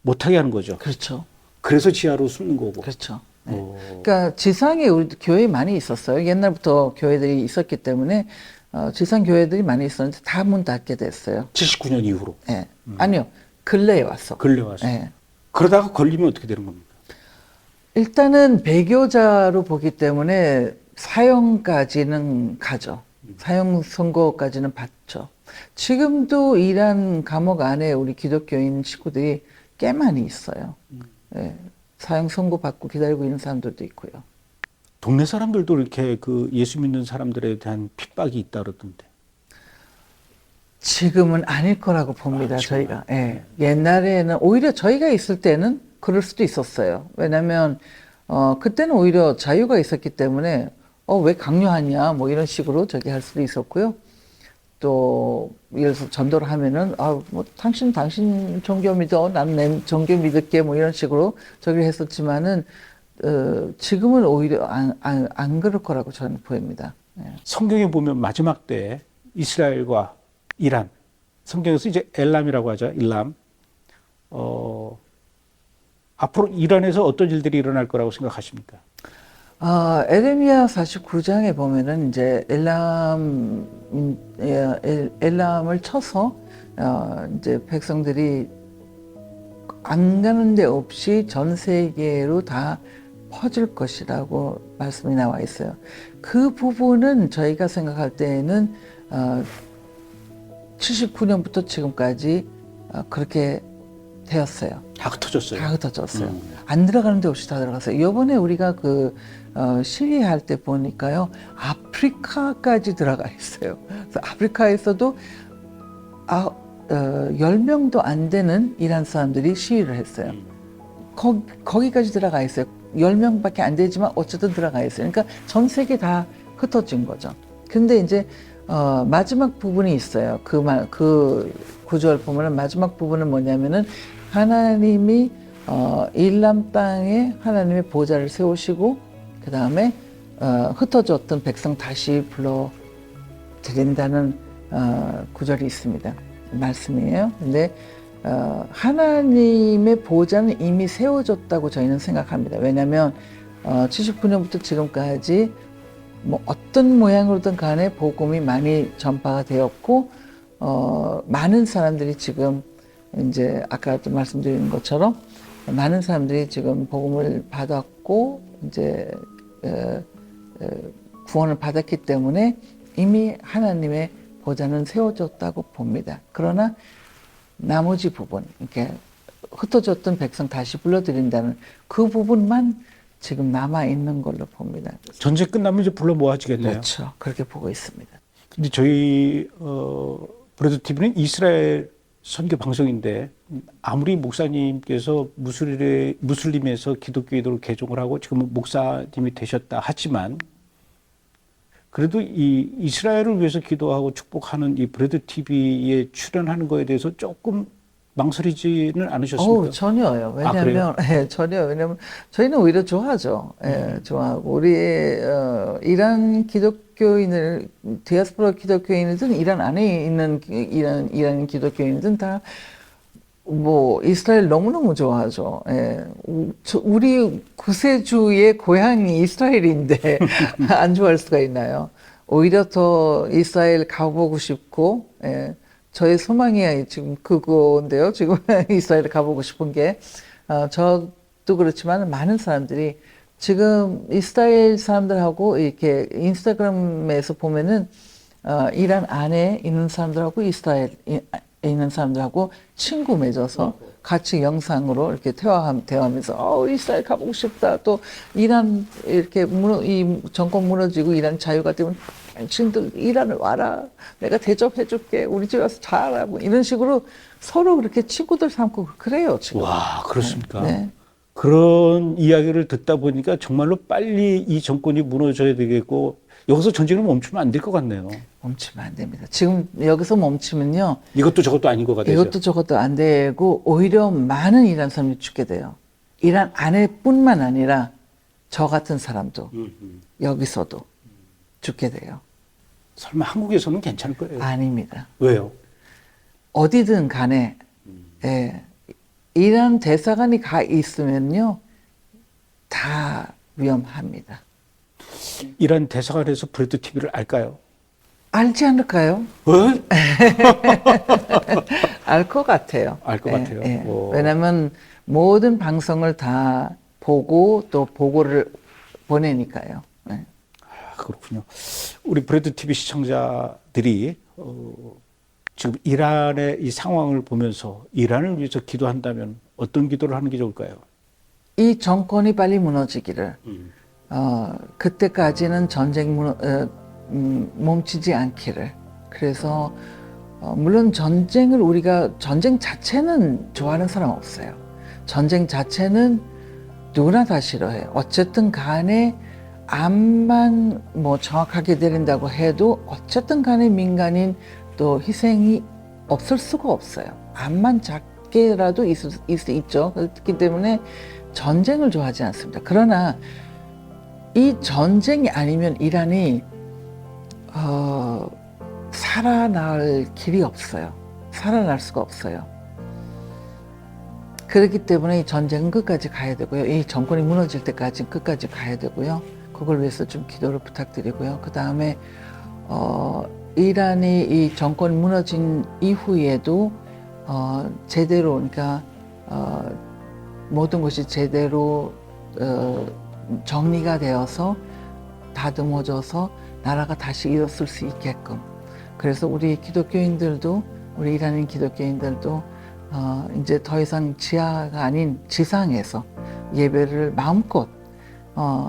못하게 하는 거죠. 그렇죠. 그래서 지하로 숨는 거고. 그렇죠. 네. 그러니까 지상에 우리 교회 많이 있었어요. 옛날부터 교회들이 있었기 때문에 지상 교회들이 많이 있었는데 다 문 닫게 됐어요. 79년 이후로. 네. 아니요. 근래에 왔어. 근래 와서. 네. 그러다가 걸리면 어떻게 되는 겁니까? 일단은 배교자로 보기 때문에 사형까지는 가죠. 사형 선고까지는 받죠. 지금도 이란 감옥 안에 우리 기독교인 식구들이 꽤 많이 있어요. 네. 사형 선고 받고 기다리고 있는 사람들도 있고요. 동네 사람들도 이렇게 그 예수 믿는 사람들에 대한 핍박이 있다 그러던데. 지금은 아닐 거라고 봅니다. 저희가. 예. 옛날에는 오히려 저희가 있을 때는 그럴 수도 있었어요. 왜냐하면 그때는 오히려 자유가 있었기 때문에 왜 강요하냐 뭐 이런 식으로 저기 할 수도 있었고요. 또 예를 들어서 전도를 하면은 뭐 당신 종교 믿어, 나는 내 종교 믿을게 뭐 이런 식으로 저기를 했었지만은 지금은 오히려 안 그럴 거라고 저는 보입니다. 예. 성경에 보면 마지막 때 이스라엘과 이란, 성경에서 이제 엘람이라고 하죠. 일람. 앞으로 이란에서 어떤 일들이 일어날 거라고 생각하십니까? 에레미야 49장에 보면은 이제 엘람을 쳐서 이제 백성들이 안 가는 데 없이 전 세계로 다 퍼질 것이라고 말씀이 나와 있어요. 그 부분은 저희가 생각할 때에는 79년부터 지금까지 그렇게 되었어요. 다 흩어졌어요. 다 흩어졌어요. 안 들어가는 데 없이 다 들어갔어요. 이번에 우리가 시위할 때 보니까요, 아프리카까지 들어가 있어요. 그래서 아프리카에서도 10명도 안 되는 이란 사람들이 시위를 했어요. 거기까지 들어가 있어요. 10명밖에 안 되지만 어쨌든 들어가 있어요. 그러니까 전 세계 다 흩어진 거죠. 근데 이제 마지막 부분이 있어요. 그 구절 보면은 마지막 부분은 뭐냐면은 하나님이 일람 땅에 하나님의 보좌를 세우시고 그 다음에 흩어졌던 백성 다시 불러 드린다는 구절이 있습니다. 말씀이에요. 근데 하나님의 보좌는 이미 세워졌다고 저희는 생각합니다. 왜냐하면 79년부터 지금까지 뭐 어떤 모양으로든 간에 복음이 많이 전파가 되었고 많은 사람들이 지금 이제 아까도 말씀드린 것처럼 많은 사람들이 지금 복음을 받았고 이제 구원을 받았기 때문에 이미 하나님의 보좌는 세워졌다고 봅니다. 그러나 나머지 부분, 이렇게 흩어졌던 백성 다시 불러들인다는 그 부분만 지금 남아 있는 걸로 봅니다. 전쟁 끝나면 이제 불러 모아지겠네요. 그렇죠. 그렇게 보고 있습니다. 근데 저희 브레드 TV는 이스라엘 선교 방송인데 아무리 목사님께서 무슬림에서 기독교인으로 개종을 하고 지금 목사님이 되셨다 하지만 그래도 이 이스라엘을 위해서 기도하고 축복하는 이 브레드 TV에 출연하는 거에 대해서 조금 망설이지는 않으셨습니까? 전혀요. 왜냐하면 전혀. 왜냐하면 저희는 오히려 좋아하죠. 좋아하고 우리 이란 기독교인을 디아스포라 기독교인이든 이란 안에 있는 이란 기독교인이든 다 뭐 이스라엘 너무너무 좋아하죠. 예. 우리 구세주의 고향이 이스라엘인데 안 좋아할 수가 있나요? 오히려 더 이스라엘 가보고 싶고, 예. 저의 소망이 지금 그건데요. 지금 이스라엘 가보고 싶은 게 저도 그렇지만 많은 사람들이 지금 이스라엘 사람들하고 이렇게 인스타그램에서 보면은 이란 안에 있는 사람들하고 이스라엘 있는 사람들하고 친구 맺어서 같이 영상으로 이렇게 대화하면서 이스라엘 가보고 싶다. 또 이란 이렇게 이 정권 무너지고 이란 자유가 되면 당신들 이란을 와라. 내가 대접해줄게. 우리 집에 와서 자라고 이런 식으로 서로 그렇게 친구들 삼고 그래요 지금. 와, 그렇습니까? 네. 그런 이야기를 듣다 보니까 정말로 빨리 이 정권이 무너져야 되겠고 여기서 전쟁을 멈추면 안 될 것 같네요. 멈추면 안 됩니다. 지금 여기서 멈추면요. 이것도 저것도 아닌 것 같아요. 이것도 저것도 안 되고 오히려 많은 이란 사람이 죽게 돼요. 이란 안에뿐만 아니라 저 같은 사람도 여기서도 죽게 돼요. 설마 한국에서는 괜찮을 거예요? 아닙니다. 왜요? 어디든 간에 예, 이란 대사관이 가 있으면요 다 위험합니다. 이란 대사관에서 브레드 TV를 알까요? 알지 않을까요? 왜? 알 것 같아요. 알 것 같아요. 왜냐하면 모든 방송을 다 보고 또 보고를 보내니까요. 네. 그렇군요. 우리 브레드 TV 시청자들이 지금 이란의 이 상황을 보면서 이란을 위해서 기도한다면 어떤 기도를 하는 게 좋을까요? 이 정권이 빨리 무너지기를 그때까지는 전쟁 멈추지 않기를. 그래서 물론 우리가 전쟁 자체는 좋아하는 사람 없어요. 전쟁 자체는 누구나 다 싫어해요. 어쨌든 간에 암만 뭐 정확하게 내린다고 해도 어쨌든 간에 민간인 또 희생이 없을 수가 없어요. 암만 작게라도 있죠. 그렇기 때문에 전쟁을 좋아하지 않습니다. 그러나 이 전쟁이 아니면 이란이 살아날 길이 없어요. 살아날 수가 없어요. 그렇기 때문에 이 전쟁은 끝까지 가야 되고요. 이 정권이 무너질 때까지 끝까지 가야 되고요. 그걸 위해서 좀 기도를 부탁드리고요. 그 다음에 이란이 이 정권이 무너진 이후에도 제대로 그러니까 모든 것이 제대로 정리가 되어서 다듬어져서 나라가 다시 일어설 수 있게끔. 그래서 우리 기독교인들도 우리 이란인 기독교인들도 이제 더 이상 지하가 아닌 지상에서 예배를 마음껏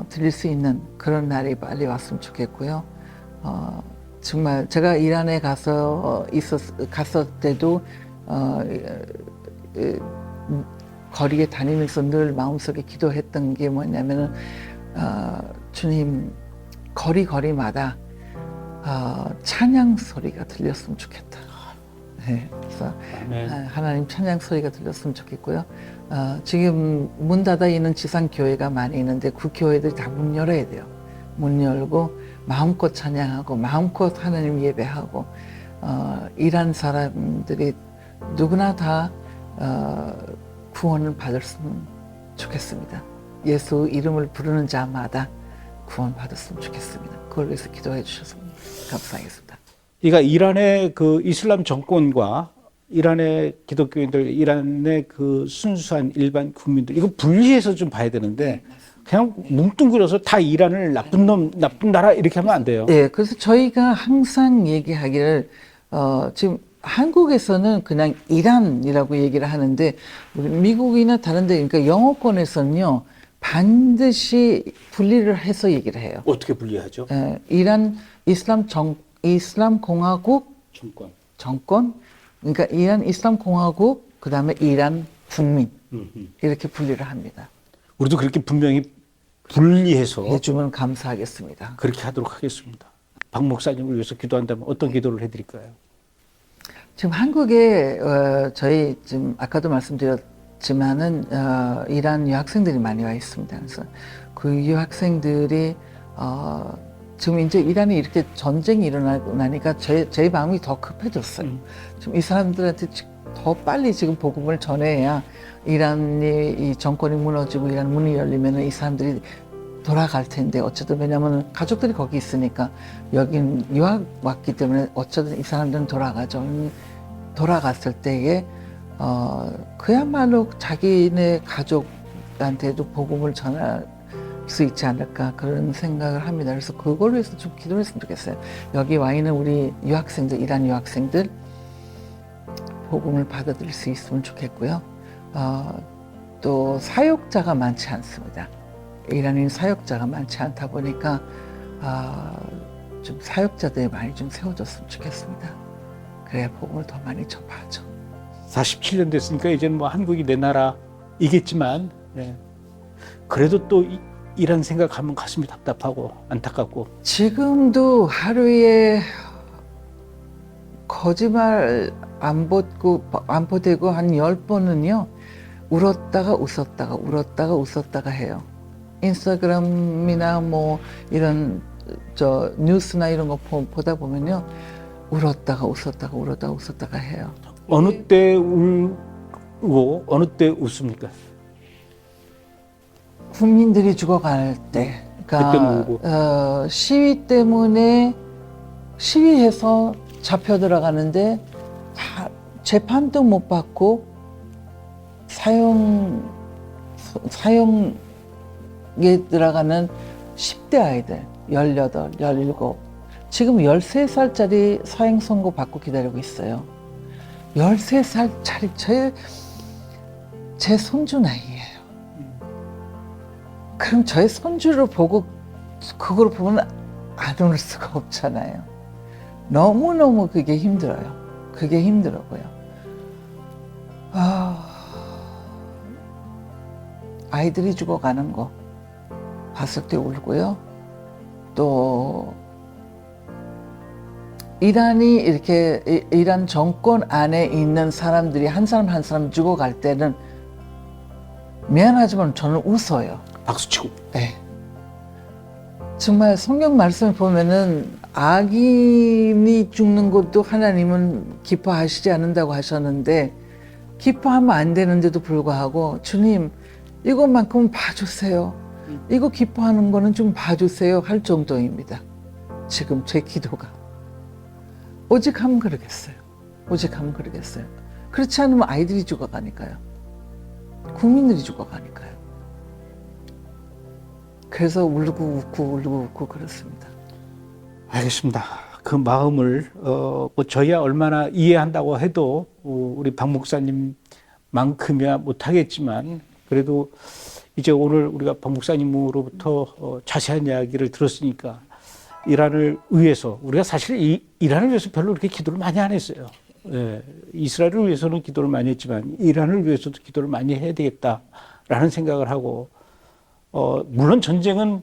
드릴 수 있는 그런 날이 빨리 왔으면 좋겠고요. 정말 제가 이란에 갔을 때도 거리에 다니면서 늘 마음속에 기도했던 게 뭐냐면은 주님 거리마다 찬양 소리가 들렸으면 좋겠다. 네, 그래서 하나님 찬양 소리가 들렸으면 좋겠고요. 지금 문 닫아 있는 지상 교회가 많이 있는데 그 교회들이 다 문 열어야 돼요. 문 열고 마음껏 찬양하고 마음껏 하나님 예배하고 이란 사람들이 누구나 다 구원을 받았으면 좋겠습니다. 예수 이름을 부르는 자마다 구원 받았으면 좋겠습니다. 그걸 위해서 기도해 주셔서 감사하겠습니다. 그러니까 이란의 그 이슬람 정권과 이란의 기독교인들, 이란의 그 순수한 일반 국민들 이거 분리해서 좀 봐야 되는데 그냥 뭉뚱그려서 다 이란을 나쁜 놈, 나쁜 나라 이렇게 하면 안 돼요. 네, 그래서 저희가 항상 얘기하기를 지금 한국에서는 그냥 이란이라고 얘기를 하는데 우리 미국이나 다른 데 그러니까 영어권에서는요 반드시 분리를 해서 얘기를 해요. 어떻게 분리하죠? 이란 이슬람 공화국 정권 그러니까 이란 이슬람 공화국 그다음에 이란 국민 이렇게 분리를 합니다. 우리도 그렇게 분명히 분리해서 해주면 감사하겠습니다. 그렇게 하도록 하겠습니다. 박 목사님을 위해서 기도한다면 어떤 기도를 해드릴까요? 지금 한국에 저희 지금 아까도 말씀드렸지만은 이란 유학생들이 많이 와 있습니다. 그래서 그 유학생들이 지금 이제 이란에 이렇게 전쟁이 일어나고 나니까 제 마음이 더 급해졌어요. 지금 이 사람들한테 더 빨리 지금 복음을 전해야 이란이 이 정권이 무너지고 이란 문이 열리면 이 사람들이 돌아갈 텐데 어쨌든 왜냐하면 가족들이 거기 있으니까 여긴 유학 왔기 때문에 어쨌든 이 사람들은 돌아가죠. 돌아갔을 때에 그야말로 자기네 가족한테도 복음을 전할 수 있지 않을까 그런 생각을 합니다. 그래서 그걸 위해서 좀 기도했으면 좋겠어요. 여기 와 있는 우리 유학생들, 이란 유학생들 복음을 받아들일 수 있으면 좋겠고요. 또 사역자가 많지 않습니다. 이란인 사역자가 많지 않다 보니까 좀 사역자들이 많이 좀 세워졌으면 좋겠습니다. 그래야 복음을 더 많이 전파하죠. 47년 됐으니까 이제는 뭐 한국이 내 나라이겠지만 그래도 또 이란 생각하면 가슴이 답답하고 안타깝고 지금도 하루에 거짓말 안 보대고 한 10번은요 울었다가 웃었다가 해요. 인스타그램이나 뭐 이런 뉴스나 이런 거 보다 보면요 울었다가 웃었다가 해요. 어느 때 울고 어느 때 웃습니까? 국민들이 죽어갈 때, 그러니까 시위 때문에 시위해서 잡혀 들어가는데 다 재판도 못 받고 사형에 들어가는 10대 아이들 18, 17 지금 13살짜리 사형 선고 받고 기다리고 있어요. 13살짜리 제 손주 나이예요. 그럼 저의 손주를 보고 그걸 보면 안 울 수가 없잖아요. 너무너무 그게 힘들어요. 그게 힘들어고요. 아이들이 죽어가는 거 봤을 때 울고요. 또 이란이 이렇게 이란 정권 안에 있는 사람들이 한 사람 한 사람 죽어갈 때는 미안하지만 저는 웃어요. 박수치고. 네. 정말 성경 말씀을 보면은 악인이 죽는 것도 하나님은 기뻐하시지 않는다고 하셨는데 기뻐하면 안 되는데도 불구하고 주님 이것만큼은 봐주세요. 이거 기뻐하는 거는 좀 봐주세요 할 정도입니다. 지금 제 기도가. 오직 하면 그러겠어요. 그렇지 않으면 아이들이 죽어가니까요. 국민들이 죽어가니까요. 그래서 울고 웃고 그렇습니다. 알겠습니다. 그 마음을 뭐 저희야 얼마나 이해한다고 해도 우리 박 목사님만큼이야 못하겠지만 그래도 이제 오늘 우리가 박 목사님으로부터 자세한 이야기를 들었으니까 이란을 위해서 우리가 사실 이란을 위해서 별로 그렇게 기도를 많이 안 했어요. 예, 이스라엘을 위해서는 기도를 많이 했지만 이란을 위해서도 기도를 많이 해야 되겠다라는 생각을 하고 물론 전쟁은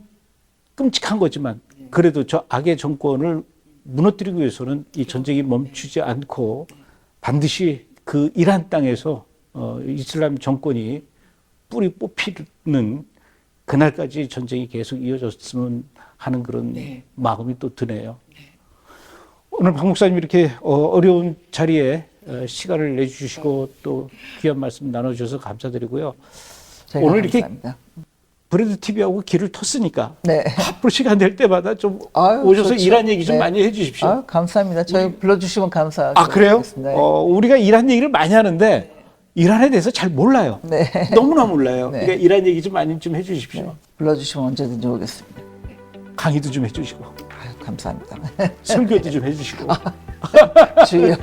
끔찍한 거지만 그래도 저 악의 정권을 무너뜨리기 위해서는 이 전쟁이 멈추지 않고 반드시 그 이란 땅에서 이슬람 정권이 뿌리 뽑히는 그날까지 전쟁이 계속 이어졌으면 하는 그런 마음이 또 드네요. 오늘 박 목사님 이렇게 어려운 자리에 시간을 내주시고 또 귀한 말씀 나눠주셔서 감사드리고요. 오늘 이렇게 감사합니다. 브레드 TV하고 길을 텄으니까 네. 앞으로 시간 될 때마다 좀 아유, 오셔서 좋죠. 이란 얘기 좀 네. 많이 해주십시오. 아유, 감사합니다. 저희 불러주시면 감사하겠습니다. 아 그래요? 네. 우리가 이란 얘기를 많이 하는데 이란에 대해서 잘 몰라요. 네. 너무나 몰라요. 네. 그러니까 이란 얘기 좀 많이 좀 해주십시오. 네. 불러주시면 언제든지 오겠습니다. 강의도 좀 해주시고 아유, 감사합니다. 설교도 좀 해주시고. 주여.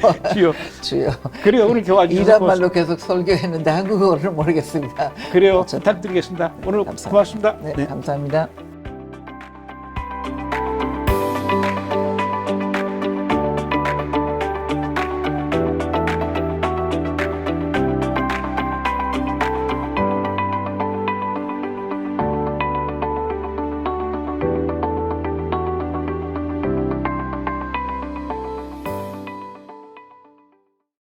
그래요. 오늘 교화 주셔서 이란 말로 계속 설교했는데 한국어를 모르겠습니다. 그래요. 부탁드리겠습니다. 오늘 감사합니다. 고맙습니다. 네, 감사합니다.